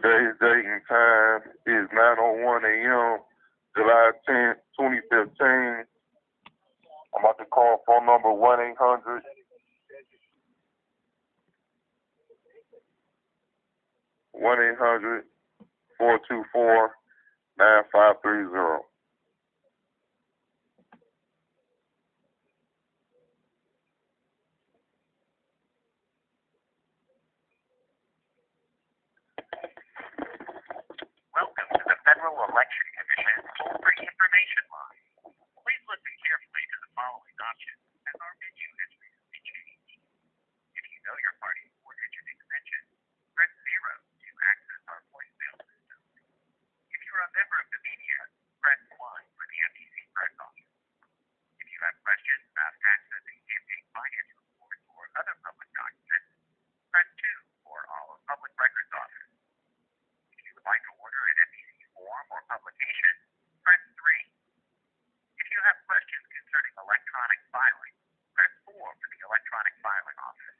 Today's date and time is 9:01 a.m., July 10th, 2015. I'm about to call phone number 1-800. $1-800-424-9530. Welcome to the Federal Election Commission toll-free information line. Please listen carefully to the following options, as our menu has recently changed. If you know your party's four-digit extension, press 0 to access our voicemail system. If you're a member of the media, press 1 for the FTC press office. If you have questions about accessing campaign finance reports or other public documents, press 2 for our public records office. If you would like to order an FTC form or publication, press 3. If you have questions concerning electronic filing, press 4 for the electronic filing office.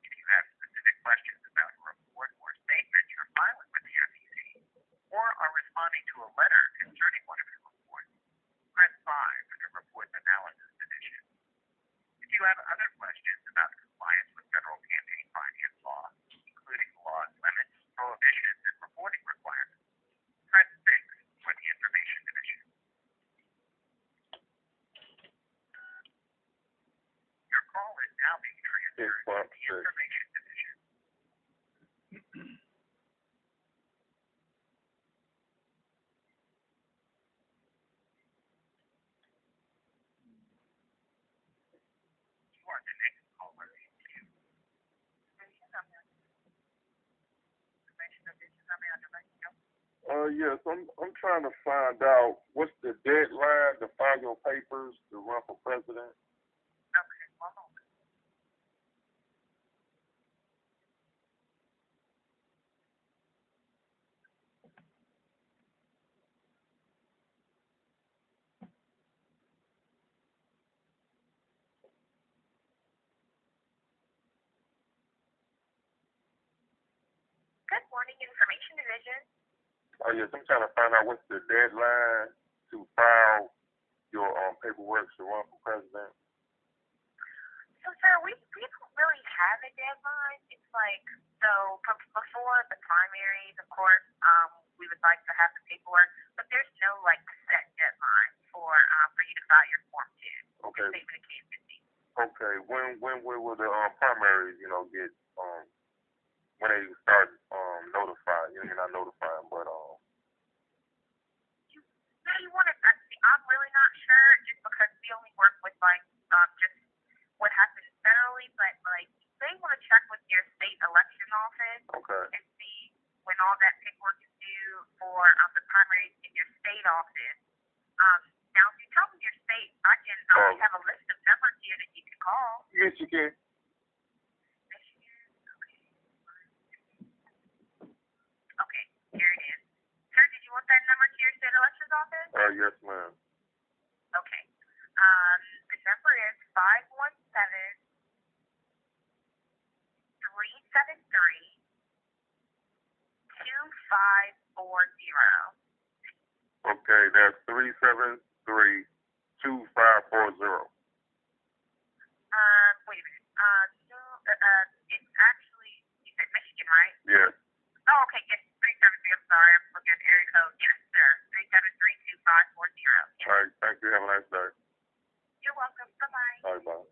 If you have specific questions about a report or statement you're filing with the FTC, or are responding to a letter concerning one of your reports, press 5 for the reports analysis division. If you have other questions about compliance with federal campaign finance law, including laws, limits, prohibitions, and reporting requirements, press 6 for the information division. Your call is now being transferred to the information division. You are the next caller in queue. Yes, I'm trying to find out what's the deadline to file your papers to run for president. Okay, one moment. Good morning, information division. Yes, I'm trying to find out what's the deadline to file your paperwork to run for president. So, sir, we don't really have a deadline. It's like, so before the primaries, of course, we would like to have the paperwork, but there's no, like, set deadline for you to file your Form 10. Okay. Statement of candidacy. Okay. When will the primaries, get when they start notifying? You're not notifying, but You want to? I'm really not sure, just because we only work with just what happens federally, but they want to check with your state election office. Okay. And see when all that paperwork is due for the primaries in your state office. Now, if you tell me your state, I can have a list of numbers here that you can call. Yes, you can. Okay, here it is. Sir, did you want that number to your state elections office? Yes, ma'am. Okay. The number is 517-373-2540. Okay, that's 373-2540. Wait a minute. No, it's actually, you said Michigan, right? Yes. Oh, okay, yes, 373. I'm sorry, I'm looking at the area code. Yes, sir. 373-2540. All right, thank you. Have a nice day. You're welcome. Bye-bye. All right, bye.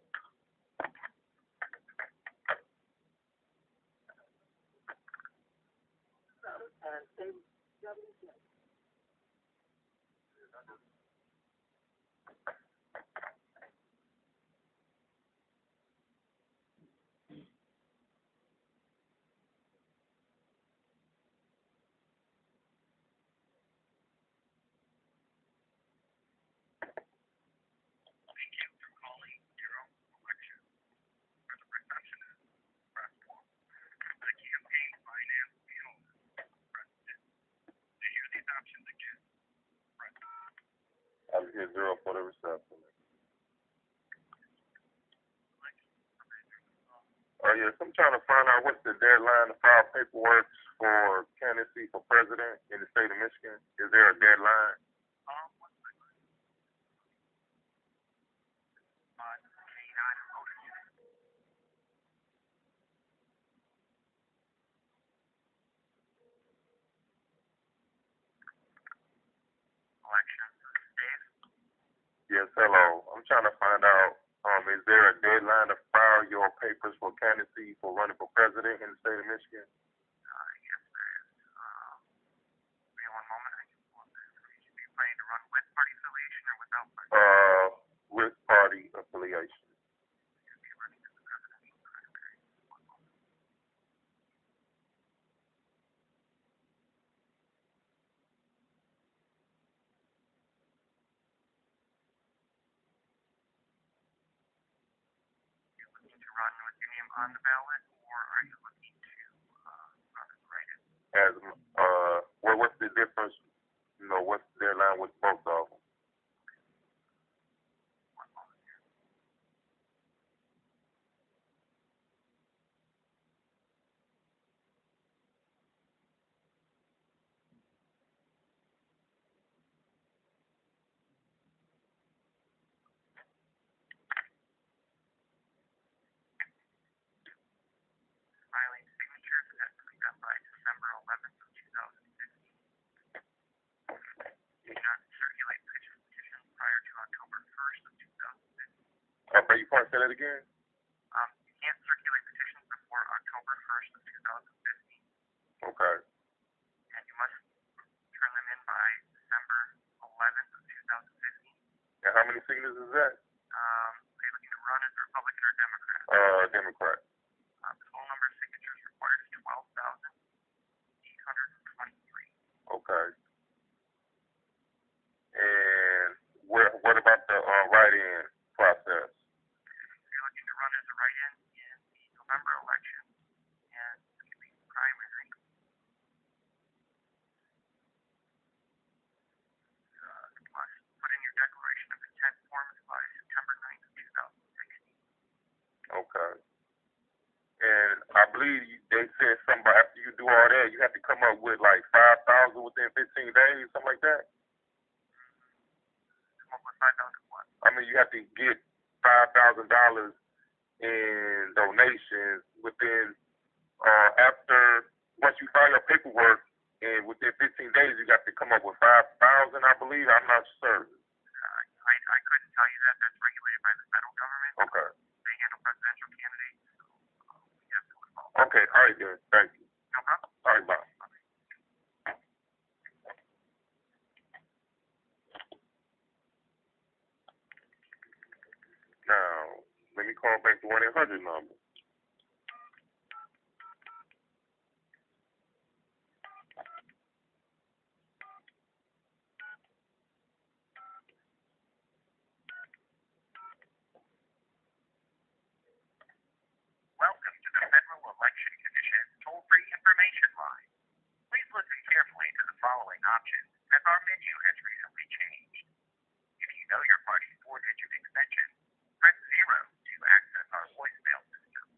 Thank you for calling your own election. For the receptionist, press 1. The campaign finance analyst, press 2. To hear these yes, I'm trying to find out what's the deadline to file paperwork for candidacy for president in the state of Michigan. Is there a deadline? What's the K9 voting election? Dave? Yes, hello. I'm trying to find out, is there a deadline to file your papers for candidacy for running for president in the state of Michigan? Yes, there is. Give me one moment. I can pull up the information. Are you planning to run with party affiliation or without party? With party affiliation. You'll be running as the presidential primary. One moment. Are you looking to run with your name on the ballot, or are you looking to run as write-in? What's the difference? What's the deadline with both of them? One moment here. Filing signatures has to be done by December 11th of 2015. Do not circulate petitions prior to October 1st of 2015. Okay, you want to say that again? You can't circulate petitions before October 1st of 2015. Okay. And you must turn them in by December 11th of 2015. And how many signatures is that? Are you looking to run as a Republican or Democrat? Democrat. The total number of signatures required is 12,823. Okay. And what about the write-in process? You're looking to run as a write-in in the November election and the primary. You must put in your declaration of intent forms by September 9th of 2016. Okay. And I believe they said something about after you do all that, you have to come up with like 5,000 within 15 days, something like that. Come up with 5,000 what? I mean, you have to get $5,000 in donations within once you file your paperwork, and within 15 days you got to come up with 5,000. I believe. I'm not certain. I couldn't tell you that. That's regulated by the federal government. Okay. They handle presidential candidates, so we have to involve. Okay. All right, then. Thank you. No problem. All right, bye. Now, let me call back the 1-800 number. Welcome to the Federal Election Commission toll-free information line. Please listen carefully to the following options, as our menu has recently changed. If you know your party's 4-digit extension, press 0 to access our voicemail system.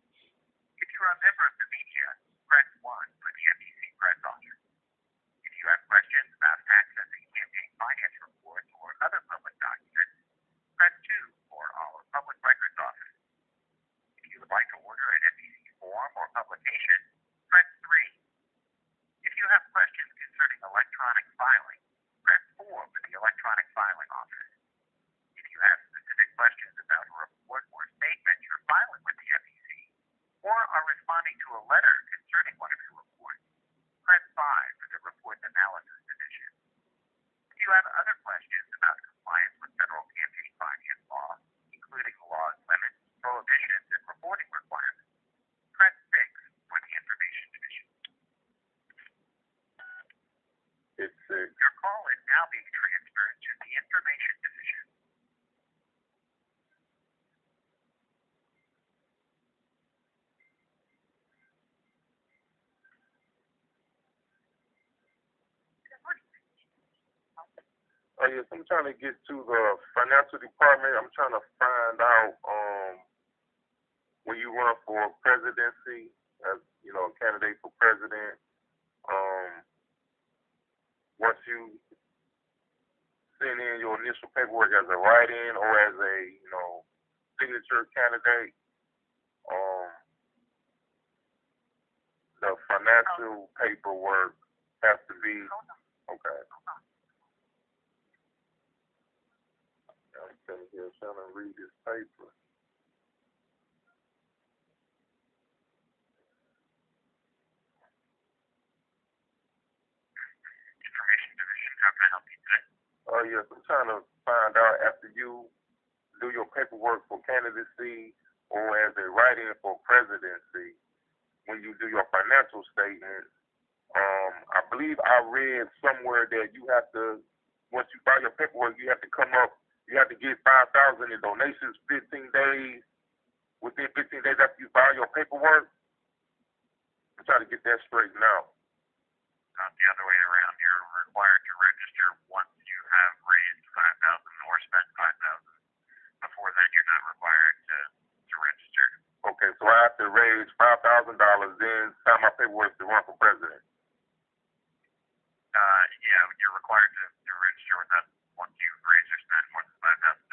If you're a member of the media, press 1 for the FEC press office. If you have questions about accessing campaign finance reports or other public documents, press 2 for our public records office. If you would like to order an FEC form or publication, press 3. If you have questions concerning electronic filing, press 4 for the electronic filing office. If you have specific questions about a report or statement you're filing with the FEC, or are responding to a letter concerning one of your reports, press 5 for the Reports Analysis Division. If you have other questions about compliance with federal campaign finance law, including the law's limits, prohibitions, and reporting requirements, press 6 for the Information Division. It's 6. Your call is now being transferred to the Information Division. Yes, I'm trying to get to the financial department. I'm trying to find out when you run for presidency, as you know, a candidate for president, once you send in your initial paperwork as a write-in or as a, signature candidate, the financial paperwork has to be okay. I'm sitting here trying to read this paper. Information Division, how can I help you today? Oh yes, I'm trying to find out after you do your paperwork for candidacy or as a write-in for presidency, when you do your financial statements, I believe I read somewhere that you have to, once you file your paperwork, you have to get 5,000 in donations 15 days, within 15 days after you file your paperwork. I'm trying to get that straightened out. Not the other way around. You're required to register once you have raised 5,000 or spent 5,000. Before then, you're not required to register. Okay, so I have to raise $5,000, then sign my paperwork to run for president. Yeah, you're required to register with us once you've raised or spent more than $5,000.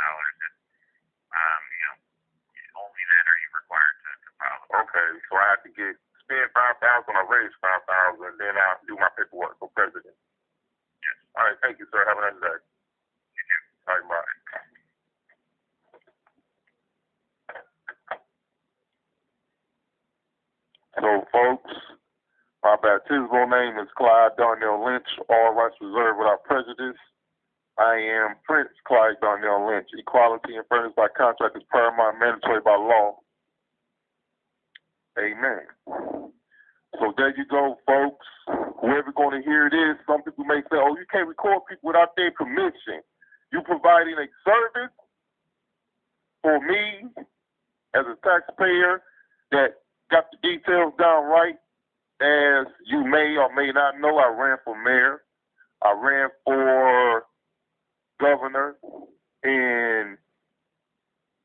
Only then are you required to file. Okay, so I have to spend 5,000, I raise 5,000, then I do my paperwork for president. Yes. All right, thank you, sir. Have a nice day. You too. All right, bye. So, folks, my baptismal name is Clyde Darnell Lynch, all rights reserved without prejudice. I am Prince Clyde Darnell Lynch. Equality and fairness by contract is paramount, mandatory by law. Amen. So there you go, folks. Whoever's going to hear this, some people may say, oh, you can't record people without their permission. You providing a service for me as a taxpayer that got the details down right. As you may or may not know, I ran for mayor. I ran for governor, and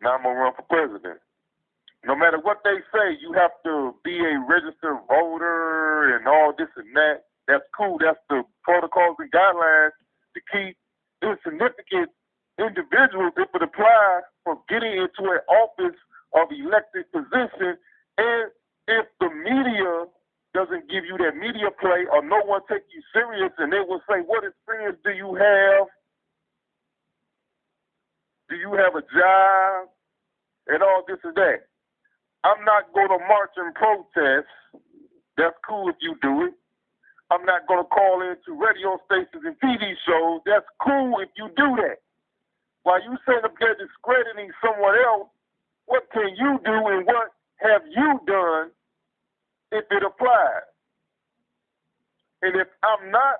now I'm going to run for president. No matter what they say, you have to be a registered voter and all this and that. That's cool. That's the protocols and guidelines to keep insignificant individuals, if it applies, from getting into an office of elected position. And if the media doesn't give you that media play or no one take you serious, and they will say, what experience do you have? Do you have a job? And all this and that. I'm not going to march and protest. That's cool if you do it. I'm not going to call into radio stations and TV shows. That's cool if you do that. While you sitting up there discrediting someone else, what can you do and what have you done if it applies? And if I'm not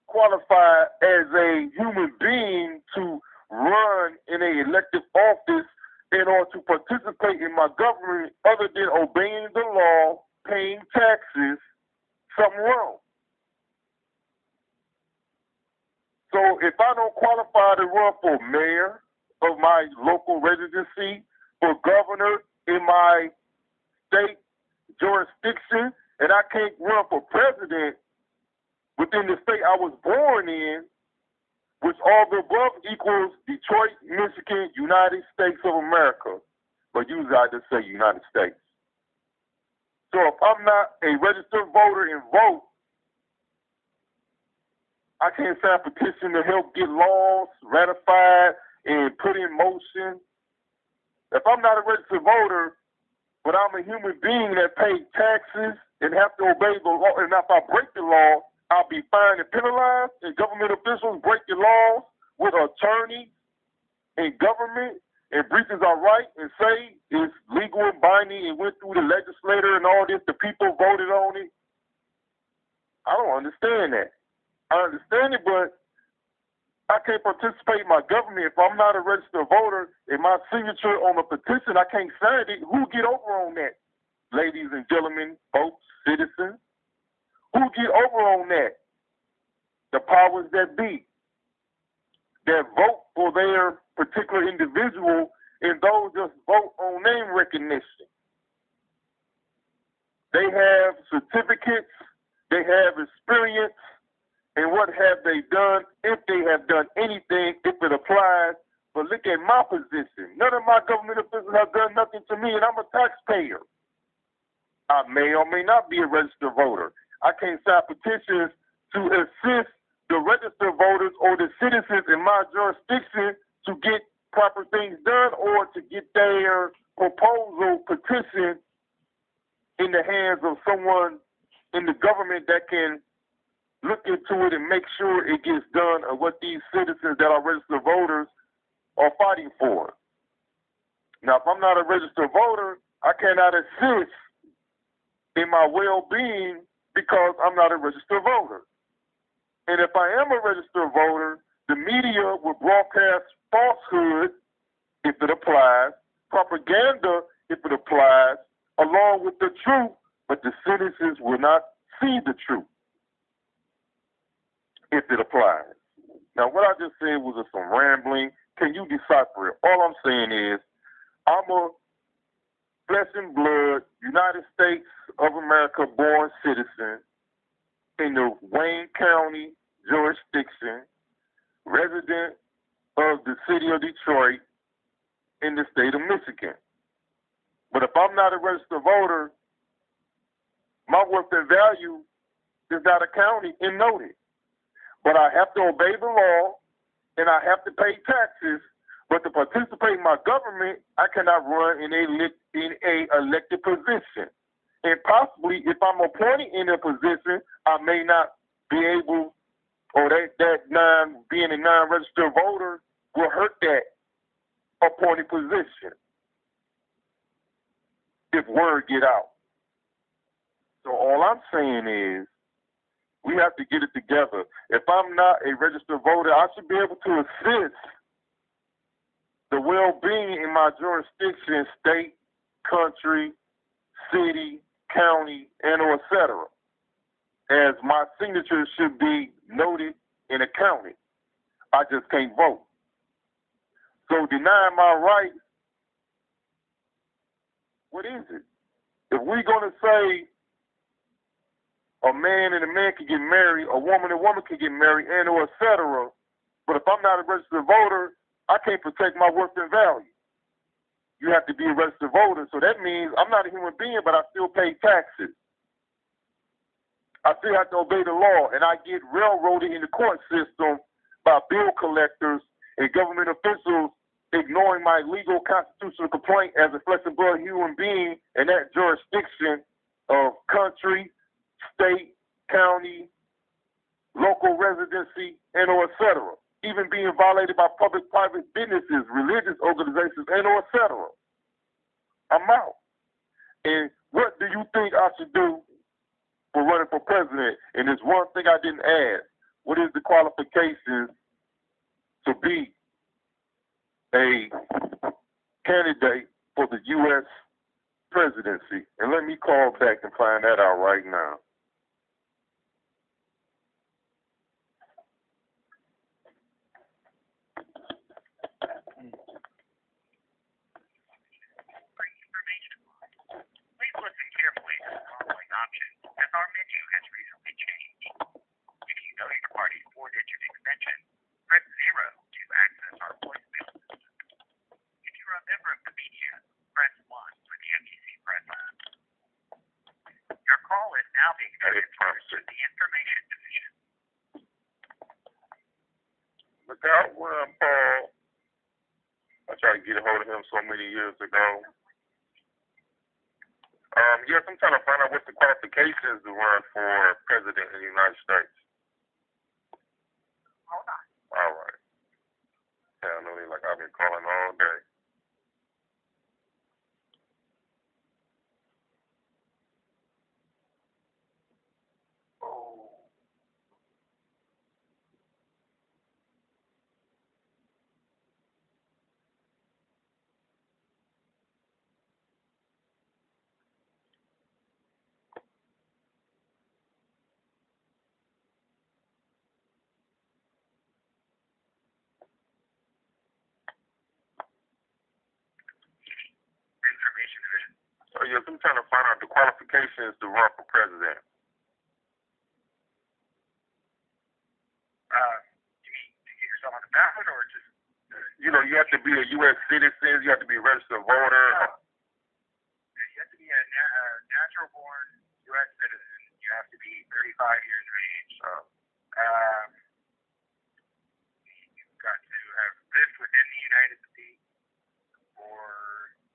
qualified as a human being to run in an elected office in order to participate in my government other than obeying the law, paying taxes, something wrong. So if I don't qualify to run for mayor of my local residency, for governor in my state jurisdiction, and I can't run for president within the state I was born in, which all the above equals Detroit, Michigan, United States of America. But usually I just say United States. So if I'm not a registered voter and vote, I can't sign a petition to help get laws ratified and put in motion. If I'm not a registered voter, but I'm a human being that pays taxes and have to obey the law, and if I break the law, I'll be fined and penalized, and government officials break the laws with attorneys and government, and breaches our right and say it's legal and binding and went through the legislator and all this, the people voted on it. I don't understand that. I understand it, but I can't participate in my government if I'm not a registered voter and my signature on the petition, I can't sign it. Who get over on that? Ladies and gentlemen, folks, citizens. Who get over on that? The powers that be, that vote for their particular individual and those just vote on name recognition. They have certificates, they have experience, and what have they done, if they have done anything, if it applies. But look at my position. None of my government officials have done nothing to me, and I'm a taxpayer. I may or may not be a registered voter. I can't sign petitions to assist the registered voters or the citizens in my jurisdiction to get proper things done or to get their proposal petition in the hands of someone in the government that can look into it and make sure it gets done of what these citizens that are registered voters are fighting for. Now, if I'm not a registered voter, I cannot assist in my well-being because I'm not a registered voter. And if I am a registered voter, the media will broadcast falsehood if it applies, propaganda if it applies, along with the truth, but the citizens will not see the truth if it applies. Now, what I just said was some rambling. Can you decipher it? All I'm saying is I'm a flesh and blood, United States of America born citizen in the Wayne County jurisdiction, resident of the city of Detroit in the state of Michigan. But if I'm not a registered voter, my worth and value is not accounted and noted. But I have to obey the law and I have to pay taxes. But to participate in my government, I cannot run in a elected position. And possibly, if I'm appointed in a position, I may not be able, or being a non-registered voter will hurt that appointed position if word get out. So all I'm saying is we have to get it together. If I'm not a registered voter, I should be able to assist the well-being in my jurisdiction, state, country, city, county, and or et cetera, as my signature should be noted and accounted. I just can't vote. So denying my rights, what is it? If we're going to say a man and a man can get married, a woman and a woman can get married, and or et cetera, but if I'm not a registered voter, I can't protect my worth and value. You have to be a registered voter, so that means I'm not a human being, but I still pay taxes. I still have to obey the law, and I get railroaded in the court system by bill collectors and government officials ignoring my legal constitutional complaint as a flesh and blood human being in that jurisdiction of country, state, county, local residency, and or et cetera. Even being violated by public-private businesses, religious organizations, and or et cetera. I'm out. And what do you think I should do for running for president? And there's one thing I didn't add. What is the qualifications to be a candidate for the U.S. presidency? And let me call back and find that out right now. As our menu has recently changed. If you know your party's 4-digit extension, press 0 to access our voicemail system. If you are a member of the media, press 1 for the FTC press on. Your call is now being transferred to the Information Division. Look out, Paul. I tried to get a hold of him so many years ago. Yes, I'm trying to find out what the qualifications to run for president in the United States. Hold on. All right. Yeah, I know they like I've been calling all day. Education Division. Oh, yes, I'm trying to find out the qualifications to run for president. You mean to get yourself on the ballot or just... You know, you have to be a U.S. citizen, you have to be a registered voter. You have to be a natural-born U.S. citizen. You have to be 35 years of age. You've got to have lived within the United States for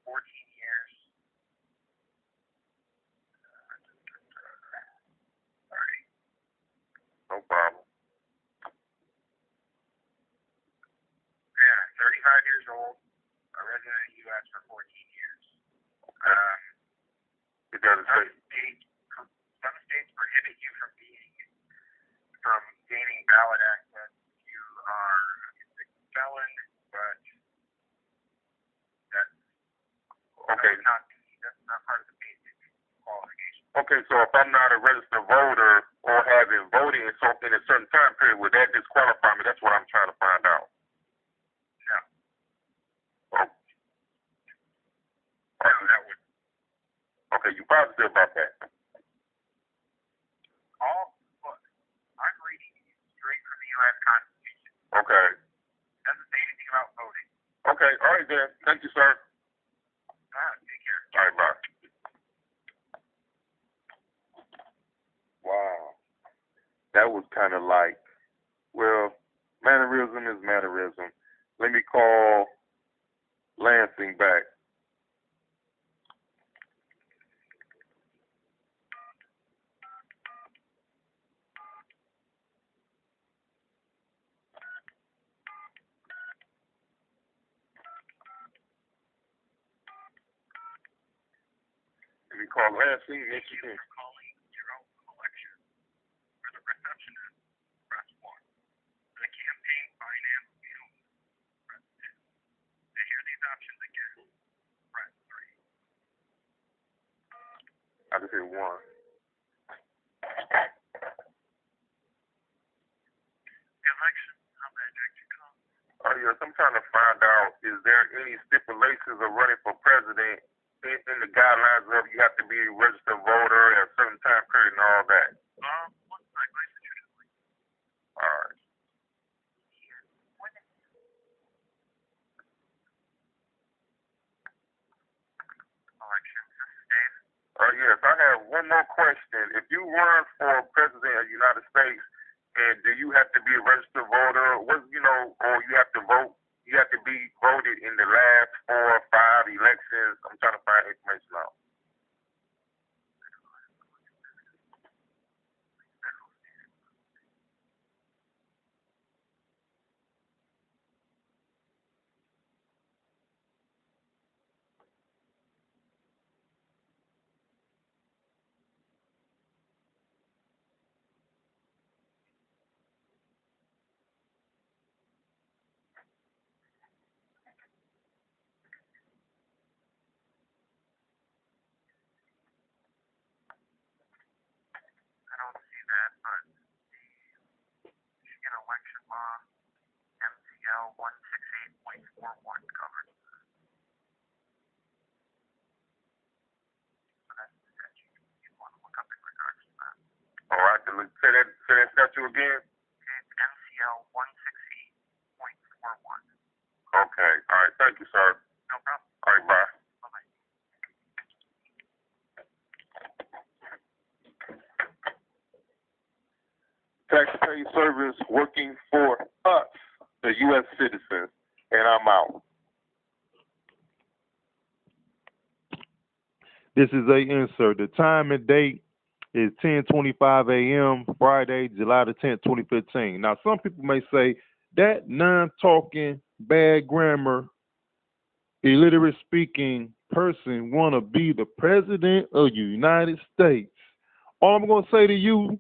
14 years. All right. No problem. 35 years old, a resident of the U.S. for 14 years. It doesn't say. Some states prohibit you from gaining ballot access. You are a convicted felon, but that's not part of the basic qualification. Okay, so if I'm not a registered voter or haven't voted in a certain time period, would that disqualify me? That's what I'm trying to find out. No. Oh. No, that would. Okay, you positive about that? Look, I'm reading straight from the U.S. Constitution. Okay. It doesn't say anything about voting. Okay, all right then. Thank you, sir. Take care. All right, bye. Wow. That was kind of like, well, mannerism is mannerism. Let me call Lansing back. Let me call Lansing, Michigan. Calling your own election. For the receptionist, press 1. For the campaign finance field, press 2. To hear these options again, press 3. I just hit 1. Election, how may I direct your call? Oh, yes, I'm trying to find out, is there any stipulations of running for president in the guidelines of you have to be a registered voter at a certain time period and all that? What's my license usually? All right. Election, this is Dave. Yes, I have one more question. If you run for president of the United States, and do you have to be a registered voter? Or you have to vote? You have to be voted in the last 4 or 5 elections. I'm trying to find information out. I don't see that, but the Michigan election law, MCL 168.41 covers. So that's the statute you want to look up in regards to that. All right, then say that statute again. It's MCL 168.41. Okay, all right, thank you, sir. No problem. All right, bye. Bye-bye. Taxpayer service working for us, the U.S. citizens, and I'm out. This is a insert. The time and date is 10:25 a.m. Friday, July the 10th, 2015. Now, some people may say that non-talking, bad grammar, illiterate speaking person want to be the president of the United States. All I'm going to say to you,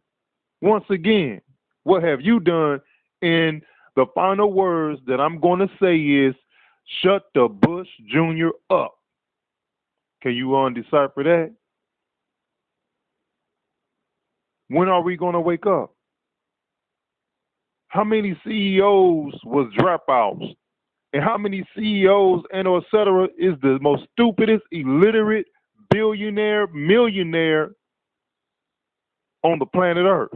once again, what have you done? And the final words that I'm going to say is, shut the Bush Jr. up. Can you decipher that? When are we going to wake up? How many CEOs was dropouts and how many CEOs and or et cetera is the most stupidest, illiterate, billionaire, millionaire on the planet Earth.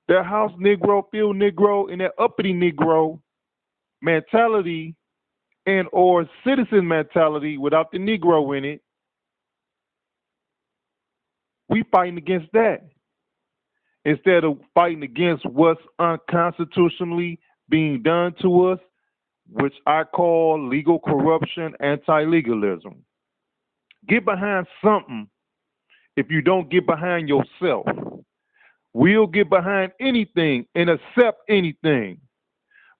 That house Negro, field Negro, and that uppity Negro mentality and or citizen mentality without the Negro in it, we fighting against that instead of fighting against what's unconstitutionally being done to us, which I call legal corruption, anti-legalism. Get behind something if you don't get behind yourself. We'll get behind anything and accept anything.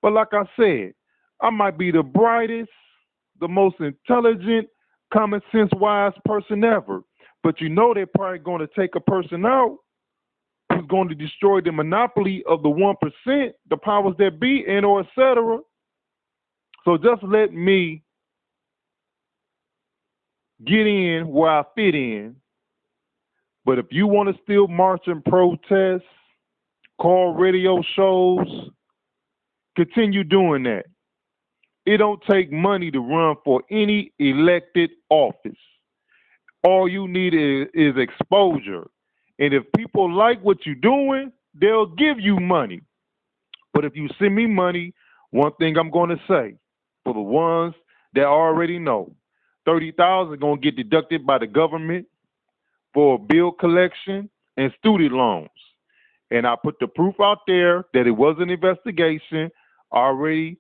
But like I said, I might be the brightest, the most intelligent, common sense wise person ever. But you know they're probably going to take a person out who's going to destroy the monopoly of the 1%, the powers that be, and or et cetera. So just let me get in where I fit in. But if you want to still march and protest, call radio shows, continue doing that. It don't take money to run for any elected office. All you need is exposure. And if people like what you're doing, they'll give you money. But if you send me money, one thing I'm going to say, for the ones that already know, $30,000 is going to get deducted by the government for bill collection and student loans. And I put the proof out there that it was an investigation already.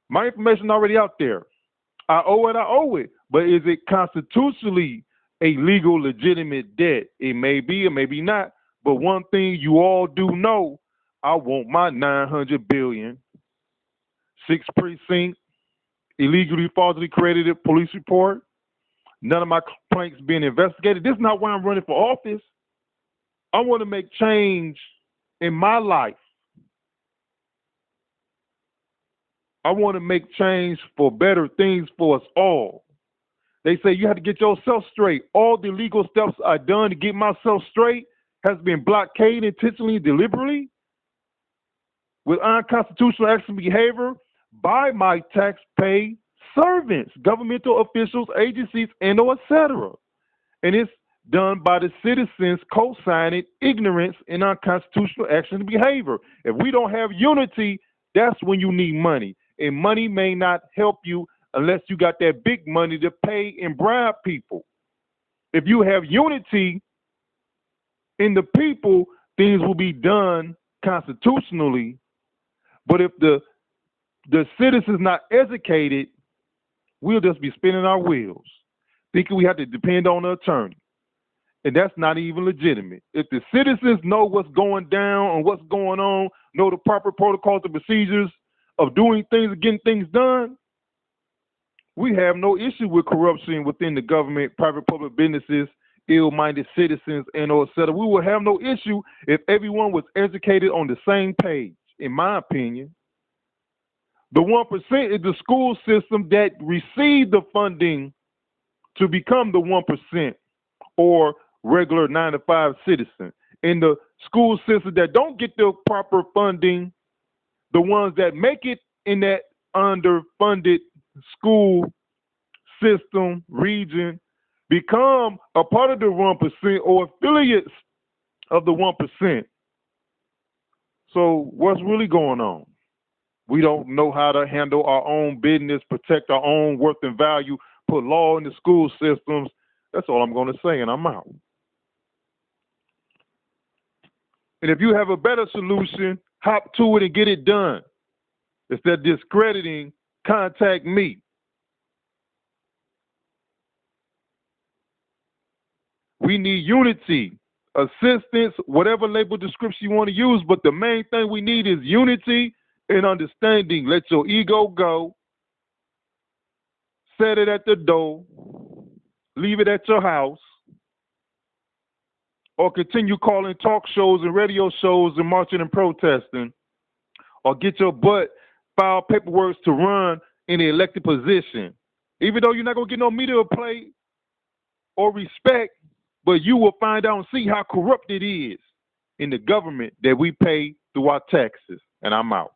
My information already out there. I owe it. But is it constitutionally a legal, legitimate debt? It may be, it may be not. But one thing you all do know, I want my $900 billion, 6 precinct, illegally, falsely credited police report. None of my complaints being investigated. This is not why I'm running for office. I want to make change in my life. I want to make change for better things for us all. They say you have to get yourself straight. All the legal steps I've done to get myself straight has been blockaded intentionally, deliberately, with unconstitutional action behavior by my tax-paid servants, governmental officials, agencies, and or et cetera. And it's done by the citizens co-signing ignorance and unconstitutional action and behavior. If we don't have unity, that's when you need money. And money may not help you unless you got that big money to pay and bribe people. If you have unity in the people, things will be done constitutionally. But if the citizens not educated, we'll just be spinning our wheels, thinking we have to depend on an attorney. And that's not even legitimate. If the citizens know what's going down and what's going on, know the proper protocols and procedures of doing things and getting things done, we have no issue with corruption within the government, private, public businesses, ill-minded citizens, and or et cetera. We will have no issue if everyone was educated on the same page, in my opinion. The 1% is the school system that received the funding to become the 1% or regular 9-to-5 citizen. And the school system that don't get the proper funding, the ones that make it in that underfunded school system region, become a part of the 1% or affiliates of the 1%. So what's really going on? We don't know how to handle our own business, protect our own worth and value, put law in the school systems. That's all I'm going to say, and I'm out. And if you have a better solution, hop to it and get it done. Instead of discrediting, contact me. We need unity, assistance, whatever label description you want to use, but the main thing we need is unity and understanding. Let your ego go. Set it at the door. Leave it at your house. Or continue calling talk shows and radio shows and marching and protesting. Or get your butt, file paperwork to run in the elected position. Even though you're not going to get no media play or respect, but you will find out and see how corrupt it is in the government that we pay through our taxes. And I'm out.